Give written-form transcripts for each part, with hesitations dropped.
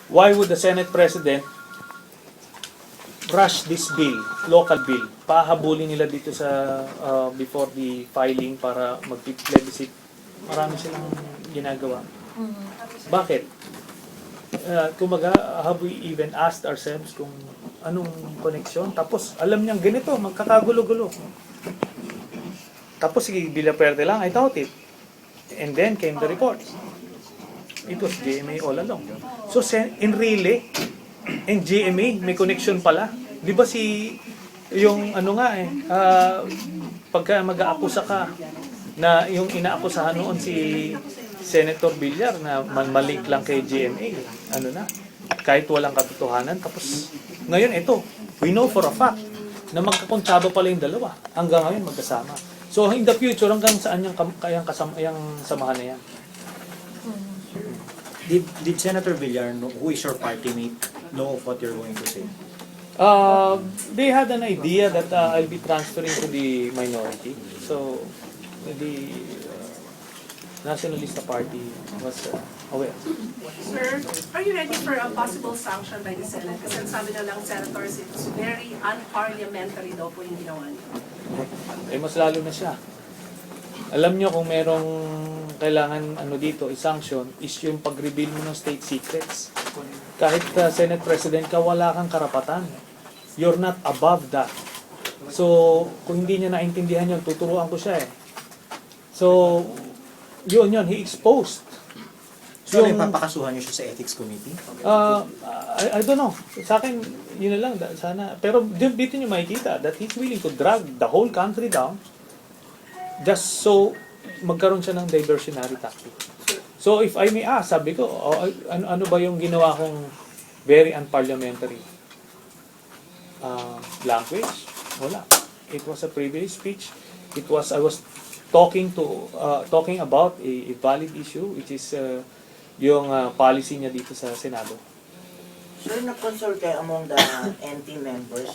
why would the Senate President rush this bill, local bill? Pahabulin nila dito sa before the filing para mag-plebiscite. Marami silang ginagawa. Bakit? Kumaga, have we even asked ourselves kung anong koneksyon? Tapos, alam niyang ganito, magkakagulo-gulo. Tapos, sige, Villaperte lang, I doubt it. And then came the report. It was GMA all along. So, in really, in GMA, may connection pala. Di ba yung ano nga pagka mag-aakusa ka, na yung inaakusahan noon si Senator Villar na malink lang kay GMA, ano na, kahit walang katotohanan. Tapos, ngayon ito, we know for a fact na magkakontsaba pala yung dalawa. Hanggang ngayon magkasama. So, in the future, hanggang saan yung samahan na yan? Did Senator Villar, who is your party mate, know of what you're going to say? They had an idea that I'll be transferring to the minority. So, the Nationalista Party was aware. Sir, are you ready for a possible sanction by the Senate? Kasi sabi na lang, senators, it's very unparliamentary daw po yung ginawa niyo. Mas lalo na siya. Alam niyo kung merong kailangan dito, i-sanction, is yung pag-reveal mo ng state secrets. Kahit Senate President ka, wala kang karapatan. You're not above that. So, kung hindi niya naintindihan yun, tuturuan ko siya . So, yun, he exposed. So, papakasuhan niyo siya sa Ethics Committee? I don't know. Sa akin, yun na lang. Sana. Pero dito niyo makikita that he's willing to drag the whole country down just so magkaroon siya ng diversionary tactic. So if I may ask, sabi ko, ano ba yung ginawa kong very unparliamentary language? Wala. It was a privileged speech. I was talking about a valid issue, which is yung policy niya dito sa Senado. Sir, nag-consult kayo among the NT members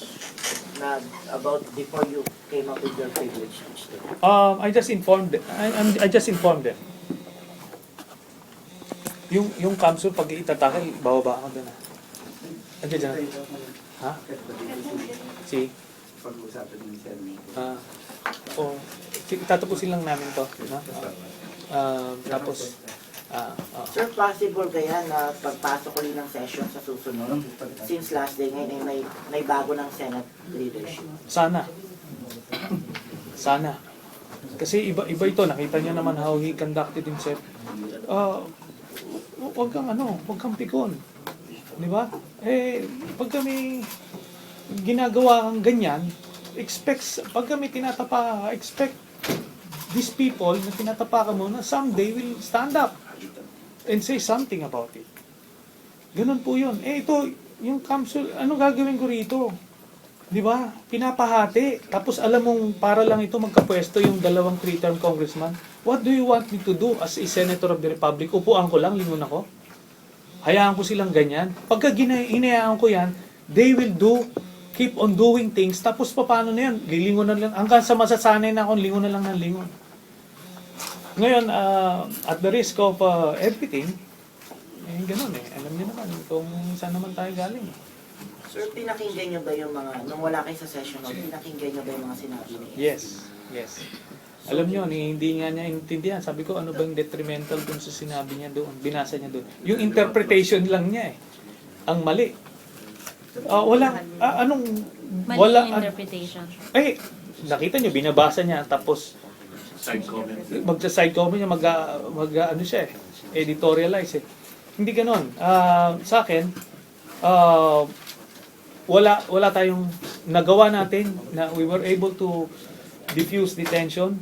na about before you came up with your privilege speech? I just informed them. Yung council pag itatakal, bababa ako doon. Andiyan dyan. Ha? Si? Pag-usapan ng Senate. Tatapusin lang namin to. No? Tapos, Sir, possible kaya na pagpasok ulit ng session sa susunod? Since last day ngayon ay may bago ng Senate leadership. Sana. Kasi iba ito. Nakita niyo naman how he conducted himself. Huwag kang pikon. Di ba? Pag kami ginagawa kang ganyan, pag kami expect these people na tinatapakan mo na someday will stand up and say something about it. Ganun po yun. Ito, yung council, ano gagawin ko rito? Di ba? Pinapahati. Tapos alam mong para lang ito magkapwesto yung dalawang 3-term congressman. What do you want me to do as a senator of the republic? Upuan ko lang, lingon ako? Hayaan ko silang ganyan. Pagka hinayaan ko yan, they will keep on doing things. Tapos paano na yan? Lilingon na lang. Hanggang sa masasanay na akong lingon na lang ng lingon. Ngayon, at the risk of everything, ganun Alam niyo naman kung saan naman tayo galing. Sir, pinakinggan niyo ba yung mga, nung wala kayo sa session, pinakinggan niyo ba yung mga sinabi niya? Yes. Alam niyo, hindi nga niya intindihan. Sabi ko, ano ba yung detrimental dun sa sinabi niya doon? Binasa niya doon. Yung interpretation lang niya ang mali. Mali interpretation. Nakita niyo, binabasa niya, tapos magsa-side comment niya, editorialize Hindi ganon. Sa akin, wala tayong nagawa natin na we were able to diffuse the tension.